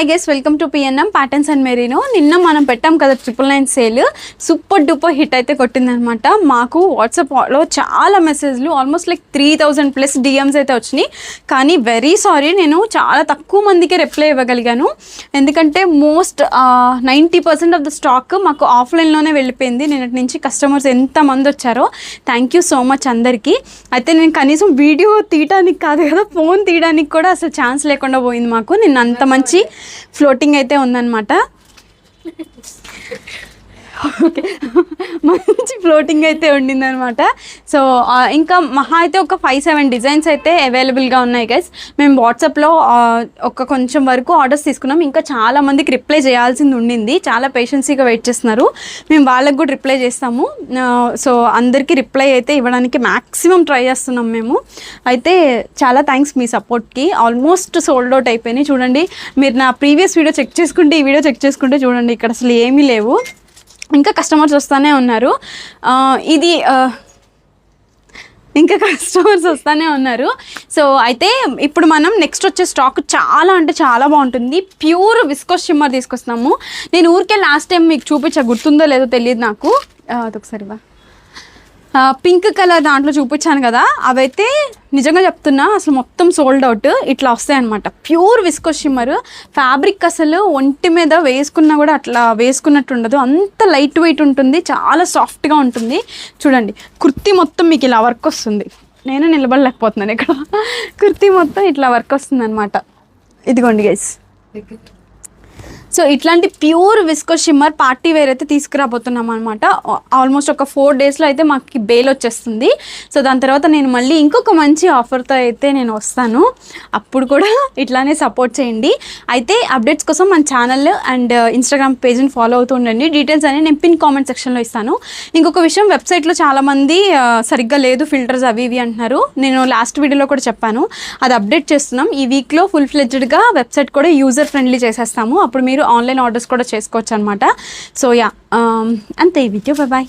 Hi guys, welcome to PNM Patterns and Merino. నిన్న మనం పెట్టాం కదా 999 సేల్ సూపర్ డూపర్ హిట్ అయితే కొట్టిందనమాట. మాకు వాట్సాప్లో చాలా మెసేజ్లు ఆల్మోస్ట్ లైక్ 3000 ప్లస్ డిఎమ్స్ అయితే వచ్చినాయి. కానీ వెరీ సారీ, నేను చాలా తక్కువ మందికి రిప్లై ఇవ్వగలిగాను. ఎందుకంటే మోస్ట్ 90% ఆఫ్ ద స్టాక్ మాకు ఆఫ్లైన్లోనే వెళ్ళిపోయింది. నిన్నటి నుంచి కస్టమర్స్ ఎంతమంది వచ్చారో థ్యాంక్ యూ సో మచ్ అందరికీ. అయితే నేను కనీసం వీడియో తీయడానికి కాదు కదా, ఫోన్ తీయడానికి కూడా అసలు ఛాన్స్ లేకుండా పోయింది మాకు. నిన్న అంత మంచి ఫ్లోటింగ్ అయితే ఉందన్నమాట. ఓకే, మంచి ఫ్లోటింగ్ అయితే ఉండిందనమాట. సో ఇంకా మహా అయితే ఒక 5-7 డిజైన్స్ అయితే అవైలబుల్గా ఉన్నాయి గైస్. మేము వాట్సాప్లో ఒక కొంచెం వరకు ఆర్డర్స్ తీసుకున్నాం. ఇంకా చాలా మందికి రిప్లై చేయాల్సింది ఉండింది. చాలా పేషెన్సీగా వెయిట్ చేస్తున్నారు. మేము వాళ్ళకి కూడా రిప్లై చేస్తాము. సో అందరికీ రిప్లై అయితే ఇవ్వడానికి మ్యాక్సిమం ట్రై చేస్తున్నాం మేము. అయితే చాలా థ్యాంక్స్ మీ సపోర్ట్కి. ఆల్మోస్ట్ సోల్డ్ అవుట్ అయిపోయినాయి. చూడండి, మీరు నా ప్రీవియస్ వీడియో చెక్ చేసుకుంటే ఈ వీడియో చెక్ చేసుకుంటే చూడండి, ఇక్కడ అసలు ఏమీ లేవు. ఇంకా కస్టమర్స్ వస్తూనే ఉన్నారు. ఇంకా కస్టమర్స్ వస్తూనే ఉన్నారు. సో అయితే ఇప్పుడు మనం నెక్స్ట్ వచ్చే స్టాక్ చాలా అంటే చాలా బాగుంటుంది. ప్యూర్ విస్కోస్ షిమ్మర్ తీసుకొస్తున్నాము. నేను ఊరికే లాస్ట్ టైం మీకు చూపించా, గుర్తుందో లేదో తెలియదు నాకు. అదొకసారి పింక్ కలర్ దాంట్లో చూపించాను కదా, అవైతే నిజంగా చెప్తున్నా అసలు మొత్తం సోల్డ్ అవుట్. ఇట్లా వస్తాయన్నమాట. Pure viscose shimmer fabric. అసలు ఒంటి మీద వేసుకున్నా కూడా అట్లా వేసుకున్నట్టు ఉండదు, అంత లైట్ వెయిట్ ఉంటుంది, చాలా సాఫ్ట్గా ఉంటుంది. చూడండి, కుర్తీ మొత్తం మీకు ఇలా వర్క్ వస్తుంది. నేను నిలబడలేకపోతున్నాను ఇక్కడ. కుర్తీ మొత్తం ఇట్లా వర్క్ వస్తుంది అనమాట. ఇదిగోండి గైస్. సో ఇట్లాంటి pure viscose shimmer party wear అయితే తీసుకురాబోతున్నాం అనమాట. ఆల్మోస్ట్ ఒక 4 డేస్లో అయితే మాకు బేల్ వచ్చేస్తుంది. సో దాని తర్వాత నేను మళ్ళీ ఇంకొక మంచి ఆఫర్తో అయితే నేను వస్తాను. అప్పుడు కూడా ఇట్లానే సపోర్ట్ చేయండి. అయితే అప్డేట్స్ కోసం మన ఛానల్ అండ్ ఇన్స్టాగ్రామ్ పేజ్ని ఫాలో అవుతూ ఉండండి. డీటెయిల్స్ అనేవి నేను పిన్ కామెంట్ సెక్షన్లో ఇస్తాను. ఇంకొక విషయం, వెబ్సైట్లో చాలామంది సరిగ్గా లేదు ఫిల్టర్స్ అవి ఇవి అంటున్నారు. నేను లాస్ట్ వీడియోలో కూడా చెప్పాను, అది అప్డేట్ చేస్తున్నాం. ఈ వీక్లో ఫుల్ ఫ్లెడ్జ్డ్గా వెబ్సైట్ కూడా యూజర్ ఫ్రెండ్లీ చేసేస్తాము. అప్పుడు మీరు ఆన్లైన్ ఆర్డర్స్ కూడా చేసుకోవచ్చు అనమాట. సో యా, అంతే ఈ వీడియో. బాయ్.